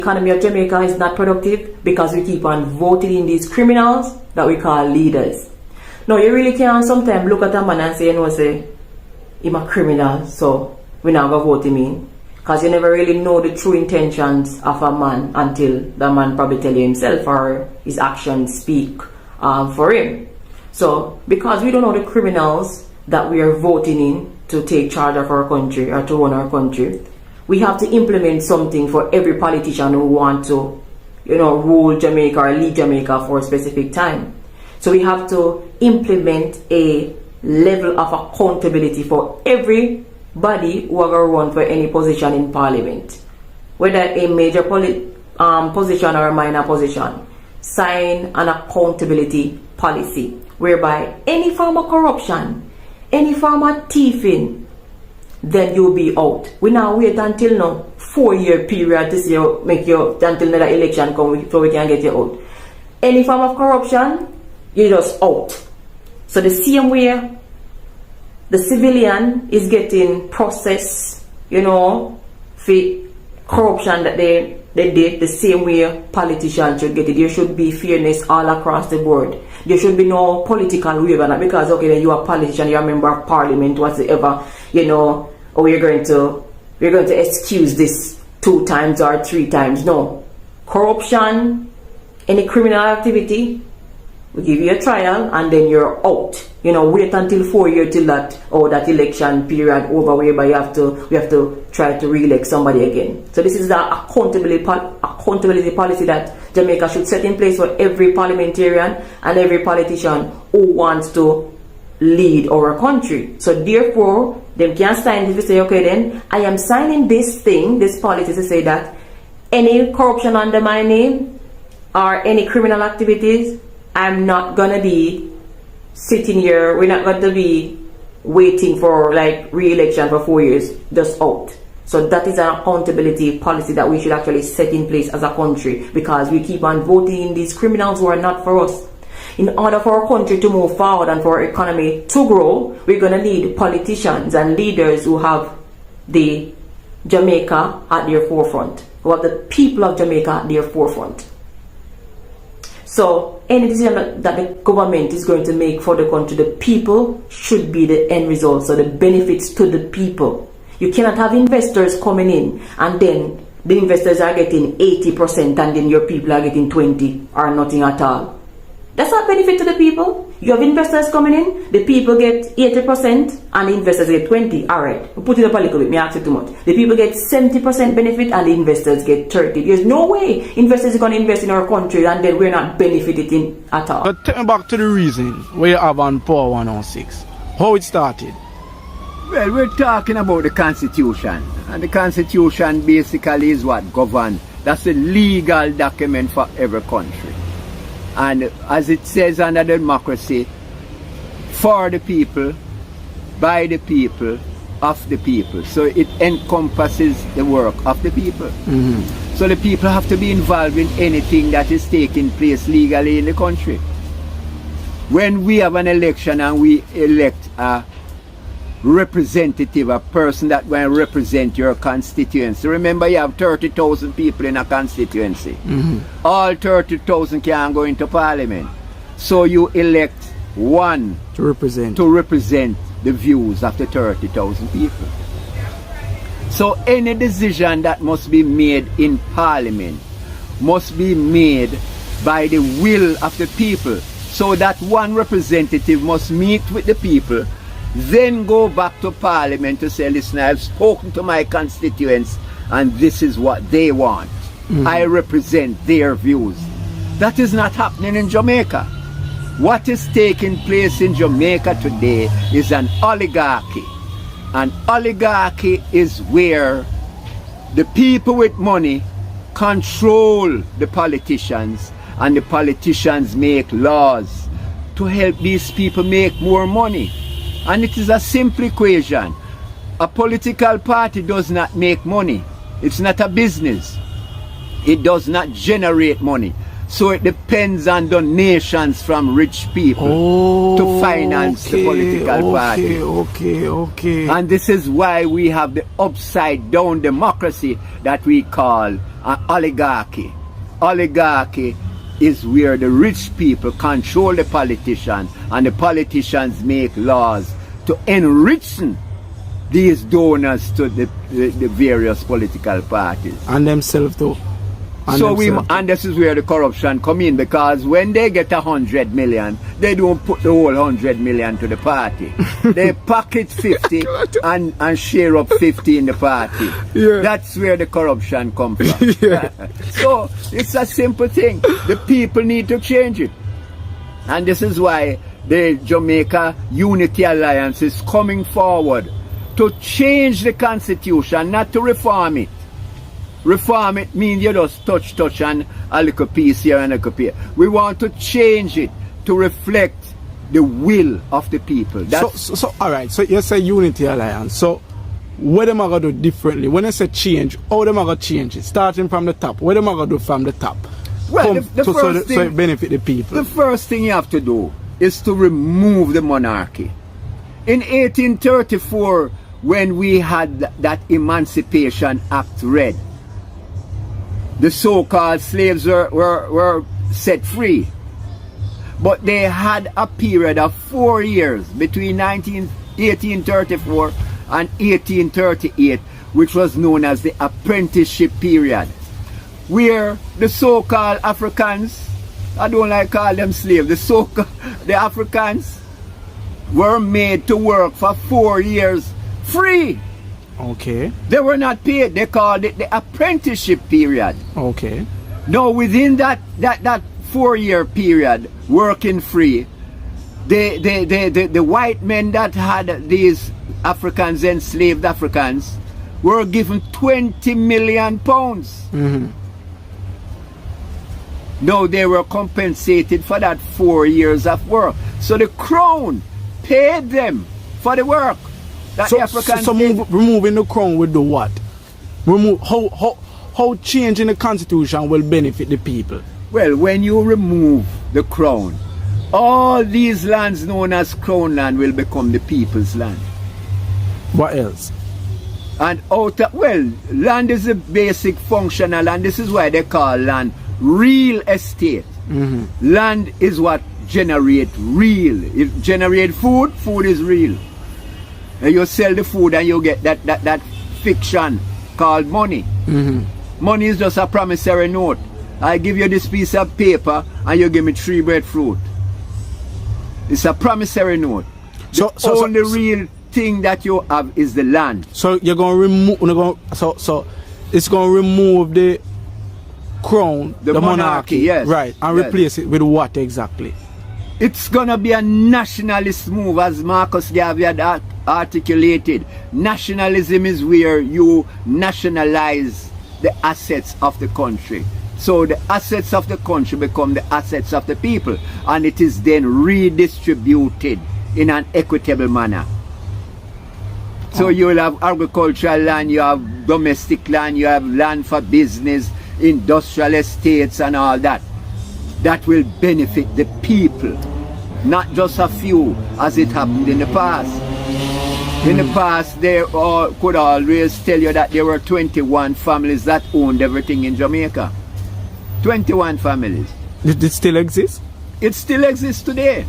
economy of Jamaica is not productive because we keep on voting in these criminals that we call leaders. Now, you really can sometimes look at a man and say, you know, say, he's a criminal, so we're not going to vote him in. Because you never really know the true intentions of a man until the man probably tell you himself or his actions speak for him. So, because we don't know the criminals that we are voting in to take charge of our country or to run our country, we have to implement something for every politician who want to, you know, rule Jamaica or lead Jamaica for a specific time. So we have to implement a level of accountability for everybody who are going to run for any position in Parliament. Whether a major position or a minor position, sign an accountability policy whereby any form of corruption, any form of thieving, then you'll be out. We now wait until now 4-year period to see you make you until another election come so we can get you out. Any form of corruption, you're just out. So the same way the civilian is getting processed, you know, for corruption that they did, the same way politicians should get it. There should be fairness all across the board. There should be no political waiver, because okay, then you are a politician, you're a member of parliament, whatsoever, you know, or we're going to excuse this 2 times or 3 times. No. Corruption, any criminal activity, we give you a trial and then you're out. You know, wait until 4 years till that election period over, whereby we have to try to re-elect somebody again. So this is the accountability policy that Jamaica should set in place for every parliamentarian and every politician who wants to lead our country. So therefore, they can sign this to say, okay, then I am signing this policy to say that any corruption under my name or any criminal activities, I'm not gonna be sitting here. We're not going to be waiting for like re-election for 4 years, just out. So that is an accountability policy that we should actually set in place as a country, because we keep on voting in these criminals who are not for us. In order for our country to move forward and for our economy to grow, we're going to need politicians and leaders who have the Jamaica at their forefront, who have the people of Jamaica at their forefront. So any decision that the government is going to make for the country, the people should be the end result. So the benefits to the people. You cannot have investors coming in and then the investors are getting 80% and then your people are getting 20 or nothing at all. That's not benefit to the people. You have investors coming in, the people get 80% and the investors get 20. Alright, put it up a little bit, me ask you too much. The people get 70% benefit and the investors get 30. There's no way investors are going to invest in our country and then we're not benefiting at all. But take me back to the reason where you have on Power 106. How it started? Well, we're talking about the Constitution. And the Constitution basically is what governs. That's a legal document for every country. And as it says under democracy, for the people, by the people, of the people. So it encompasses the work of the people. Mm-hmm. So the people have to be involved in anything that is taking place legally in the country. When we have an election and we elect a representative, a person that will represent your constituency. Remember, you have 30,000 people in a constituency. Mm-hmm. All 30,000 can go into parliament. So you elect one to represent the views of the 30,000 people. So any decision that must be made in parliament must be made by the will of the people. So that one representative must meet with the people, then go back to parliament to say, listen, I've spoken to my constituents and this is what they want. Mm-hmm. I represent their views. That is not happening in Jamaica. What is taking place in Jamaica today is an oligarchy. An oligarchy is where the people with money control the politicians and the politicians make laws to help these people make more money. And it is a simple equation. A political party does not make money. It's not a business. It does not generate money. So it depends on donations from rich people to finance the political party. Okay. And this is why we have the upside down democracy that we call an oligarchy. Oligarchy is where the rich people control the politicians, and the politicians make laws to enrich these donors to the various political parties. And themselves too. And this is where the corruption come in, because when they get 100 million, they don't put the whole 100 million to the party. They pocket 50 and share up 50 in the party. Yeah. That's where the corruption comes from. Yeah. So it's a simple thing. The people need to change it. And this is why the Jamaica Unity Alliance is coming forward to change the constitution, not to reform it. Reform it means you just touch and a little piece here and a little piece. We want to change it to reflect the will of the people. So all right. So you say Unity Alliance. So what am I gonna do differently? When I say change, how am I gonna change it? Starting from the top. What am I gonna do from the top? Well, so it benefit the people. The first thing you have to do is to remove the monarchy. In 1834, when we had that Emancipation Act read, the so-called slaves were set free. But they had a period of 4 years between 1834 and 1838, which was known as the apprenticeship period, where the so-called Africans, I don't like to call them slaves, the Africans were made to work for 4 years free. Okay. They were not paid. They called it the apprenticeship period. Okay. Now within that 4 year period, working free, the white men that had these Africans, enslaved Africans, were given 20 million pounds. Now they were compensated for that 4 years of work. So the crown paid them for the work. Removing the crown will do what? How changing the constitution will benefit the people? Well, when you remove the crown, all these lands known as crown land will become the people's land. What else? And land is a basic functional, and this is why they call land real estate. Land is what generates real. It generates food, food is real. And you sell the food and you get that fiction called money. Money is just a promissory note. I give you this piece of paper and you give me 3 breadfruit. It's a promissory note. The only real thing that you have is the land. So you're going to remove, so it's going to remove the crown, the monarchy, yes. Right, and replace it with what exactly? It's going to be a nationalist move, as Marcus Garvey had articulated. Nationalism is where you nationalize the assets of the country. So the assets of the country become the assets of the people, and it is then redistributed in an equitable manner. So you will have agricultural land, you have domestic land, you have land for business, industrial estates and all that. That will benefit the people, not just a few, as it happened in the past. In the past, they could always tell you that there were 21 families that owned everything in Jamaica. 21 families. Did it still exist? It still exists today.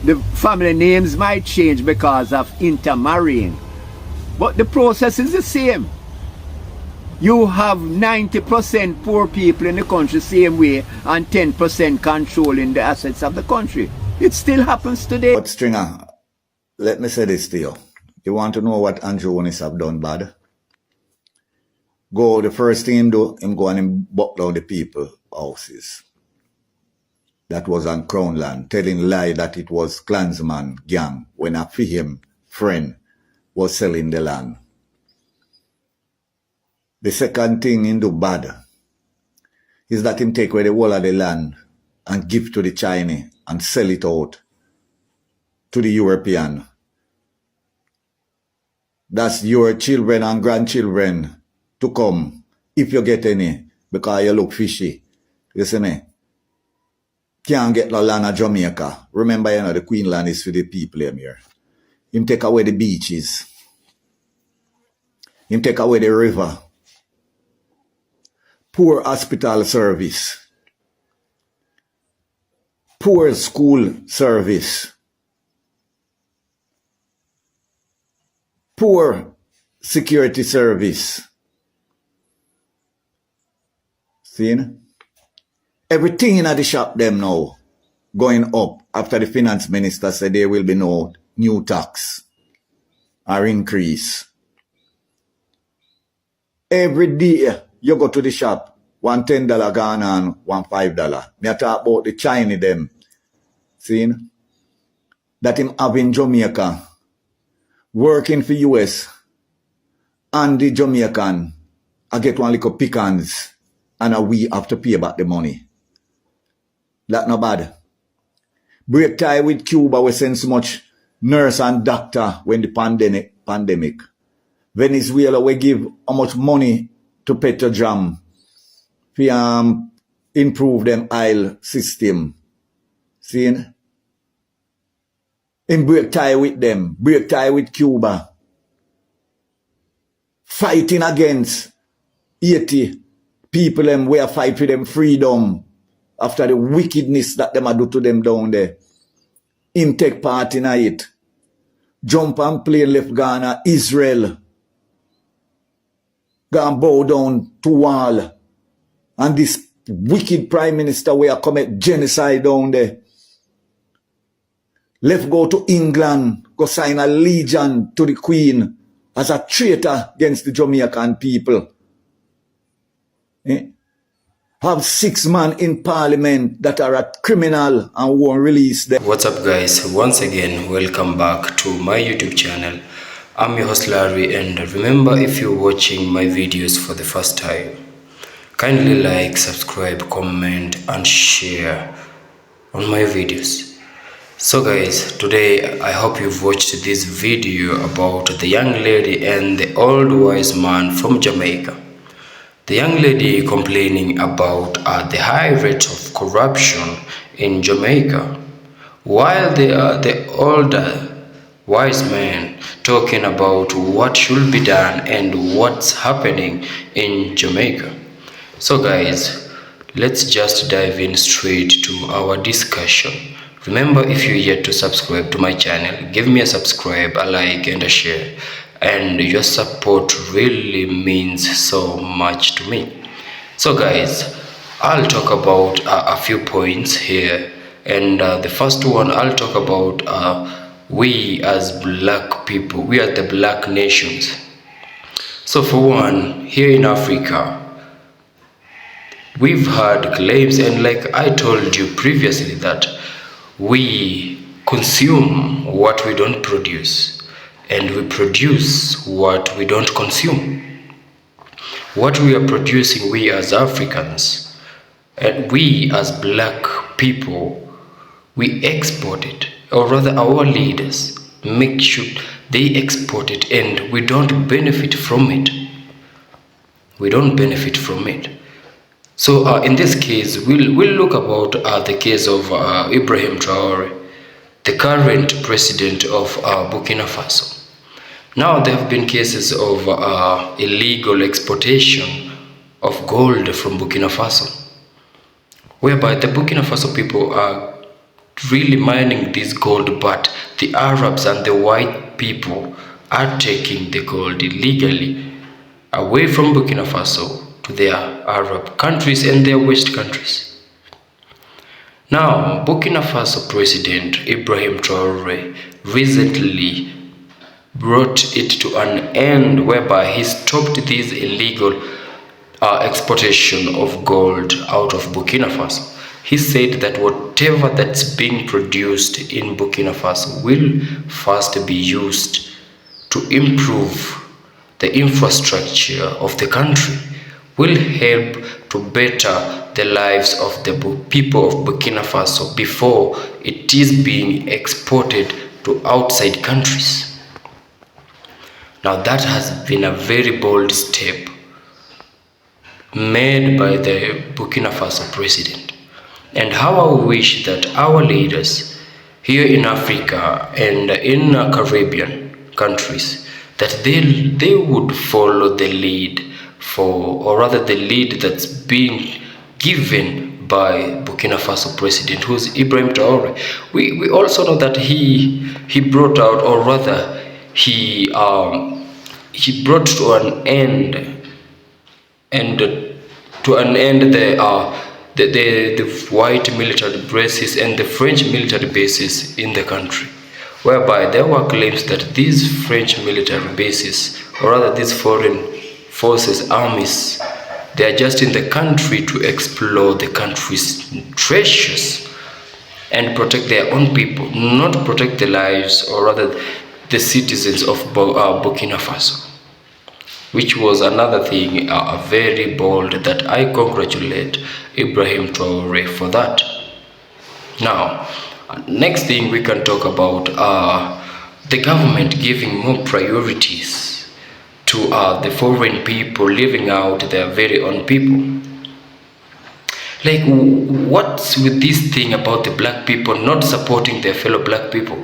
The family names might change because of intermarrying, but the process is the same. You have 90% poor people in the country same way and 10% controlling the assets of the country. It still happens today. But Stringer, let me say this to you. You want to know what Andrew Onis have done bad? The first thing him do, him go and him buck down the people houses. That was on Crown land, telling lie that it was Klansman gang when a him friend was selling the land. The second thing him do bad is that him take away the whole of the land and give to the Chinese and sell it out to the European. That's your children and grandchildren to come, if you get any, because you look fishy. You see me? can't get the land of Jamaica. Remember, you know, the Queen land is for the people here. Him take away the beaches. Him take away the river. Poor hospital service. Poor school service. Poor security service. See? Everything in the shop them now going up after the finance minister said there will be no new tax or increase. Every day you go to the shop, one $10 gone and one $5. Me talk about the China them. See? That him have in Jamaica, working for US, and the Jamaican, I get one little pickings, and we have to pay back the money. That not bad. Break tie with Cuba, we send so much nurse and doctor when the pandemic. Venezuela, we give how much money to Petrojam to improve them oil system. See? And break tie with them, break tie with Cuba. Fighting against 80 people them, we are fight for them freedom after the wickedness that them do to them down there. Him take part in it. Jump and plane left Ghana, Israel. Go and bow down to wall. And this wicked prime minister we are commit genocide down there. Left go to England, go sign a legion to the Queen as a traitor against the Jamaican people. Have 6 men in parliament that are a criminal and won't release them. What's up guys, once again welcome back to my YouTube channel. I'm your host Larry, and remember, if you're watching my videos for the first time, kindly like, subscribe, comment and share on my videos. So guys, today I hope you've watched this video about the young lady and the old wise man from Jamaica. The young lady complaining about the high rate of corruption in Jamaica, while the older wise man talking about what should be done and what's happening in Jamaica. So guys, let's just dive in straight to our discussion. Remember, if you're yet to subscribe to my channel, give me a subscribe, a like and a share. And your support really means so much to me. So guys, I'll talk about a few points here, and the first one I'll talk about we as black people, we are the black nations. So for one, here in Africa, we've had claims, and like I told you previously, that we consume what we don't produce, and we produce what we don't consume. What we are producing, we as Africans, and we as black people, we export it, or rather our leaders make sure they export it, and we don't benefit from it. We don't benefit from it. So in this case, we'll look about the case of Ibrahim Traore, the current president of Burkina Faso. Now there have been cases of illegal exportation of gold from Burkina Faso, whereby the Burkina Faso people are really mining this gold, but the Arabs and the white people are taking the gold illegally away from Burkina Faso to their Arab countries and their West countries. Now, Burkina Faso President Ibrahim Traore recently brought it to an end, whereby he stopped this illegal exportation of gold out of Burkina Faso. He said that whatever that's being produced in Burkina Faso will first be used to improve the infrastructure of the country, will help to better the lives of the people of Burkina Faso before it is being exported to outside countries. Now that has been a very bold step made by the Burkina Faso president. And how I wish that our leaders here in Africa and in Caribbean countries, that they would follow the lead or rather the lead that's being given by Burkina Faso president, who's Ibrahim Traore. We also know that he brought out, or rather he brought to an end the white military bases and the French military bases in the country, whereby there were claims that these French military bases, or rather these foreign forces, armies, they are just in the country to explore the country's treasures and protect their own people, not protect the lives, or rather the citizens of Burkina Faso, which was another thing very bold that I congratulate Ibrahim Traore for that. Now, next thing we can talk about the government giving more priorities to the foreign people leaving out their very own people. Like, what's with this thing about the black people not supporting their fellow black people?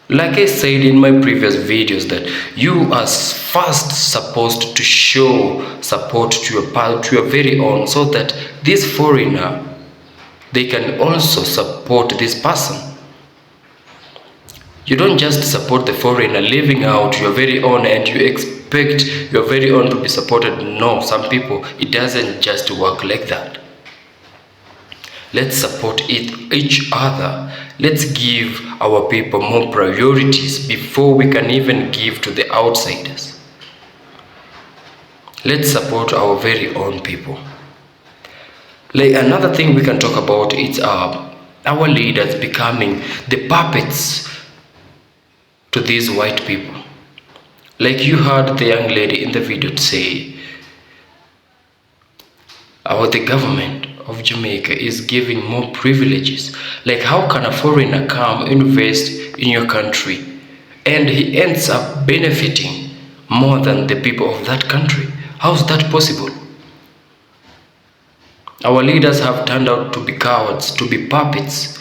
Like I said in my previous videos, that you are first supposed to show support to your very own, so that this foreigner, they can also support this person. You don't just support the foreigner leaving out your very own and you expect your very own to be supported. No, some people, it doesn't just work like that. Let's support each other. Let's give our people more priorities before we can even give to the outsiders. Let's support our very own people. Like, another thing we can talk about is our leaders becoming the puppets to these white people. Like you heard the young lady in the video say, the government of Jamaica is giving more privileges. Like, how can a foreigner come invest in your country and he ends up benefiting more than the people of that country? How's that possible? Our leaders have turned out to be cowards, to be puppets.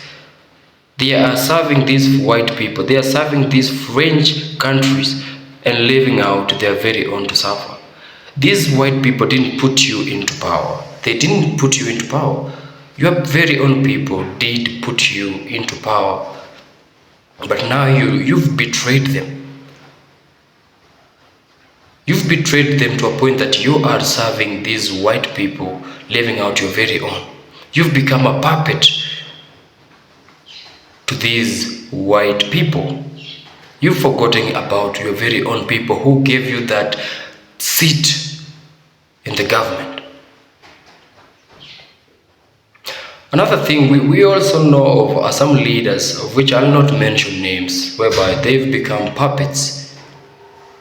They are serving these white people, they are serving these French countries and leaving out their very own to suffer. These white people didn't put you into power. They didn't put you into power. Your very own people did put you into power. But now you've betrayed them. You've betrayed them to a point that you are serving these white people, leaving out your very own. You've become a puppet to these white people. You've forgotten about your very own people who gave you that seat in the government. Another thing, we also know of some leaders, of which I'll not mention names, whereby they've become puppets,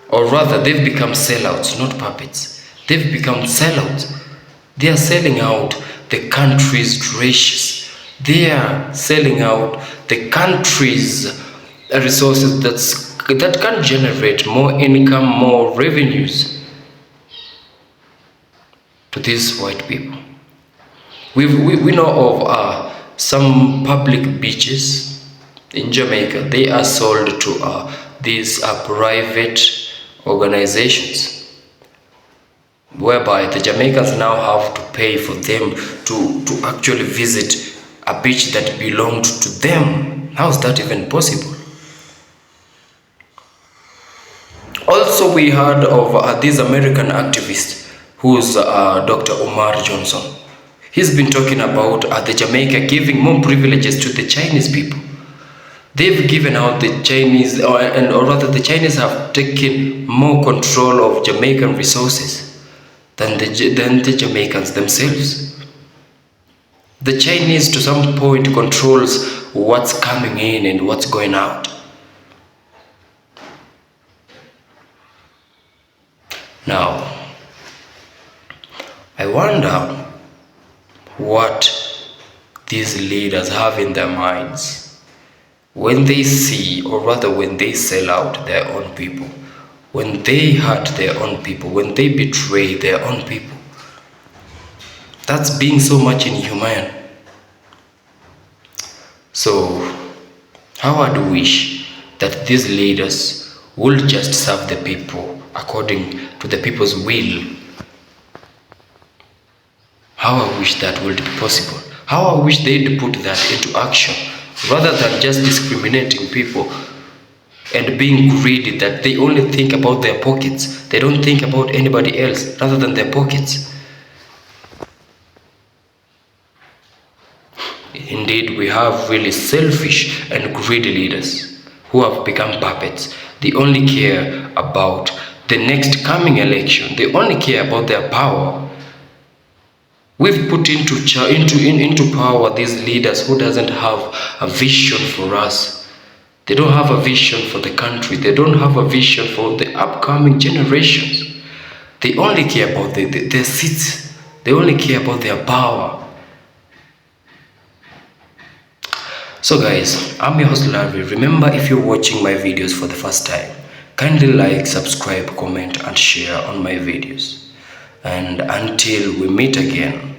or rather they've become sellouts, not puppets. They've become sellouts. They are selling out the country's treasures. They are selling out the country's resources that can generate more income, more revenues to these white people. We know of some public beaches in Jamaica. They are sold to these private organizations, whereby the Jamaicans now have to pay for them to actually visit a beach that belonged to them. How's that even possible? Also, we heard of this American activist who's Dr. Omar Johnson. He's been talking about the Jamaica giving more privileges to the Chinese people. They've given out the Chinese, or rather the Chinese have taken more control of Jamaican resources than the Jamaicans themselves. The Chinese to some point controls what's coming in and what's going out. Now, I wonder what these leaders have in their minds when they see, or rather when they sell out their own people, when they hurt their own people, when they betray their own people. That's being so much inhumane. So how I do wish that these leaders will just serve the people according to the people's will. How I wish that would be possible. How I wish they'd put that into action rather than just discriminating people and being greedy, that they only think about their pockets. They don't think about anybody else rather than their pockets. Indeed, we have really selfish and greedy leaders who have become puppets. They only care about the next coming election. They only care about their power. We've put into power these leaders who doesn't have a vision for us. They don't have a vision for the country. They don't have a vision for the upcoming generations. They only care about their seats. They only care about their power. So guys, I'm your host Larry. Remember, if you're watching my videos for the first time, kindly like, subscribe, comment and share on my videos. And until we meet again,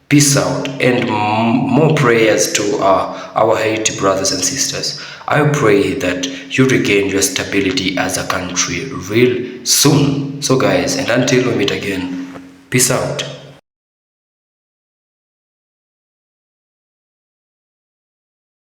peace out, and more prayers to our Haiti brothers and sisters. I pray that you regain your stability as a country real soon. So guys, and until we meet again, peace out.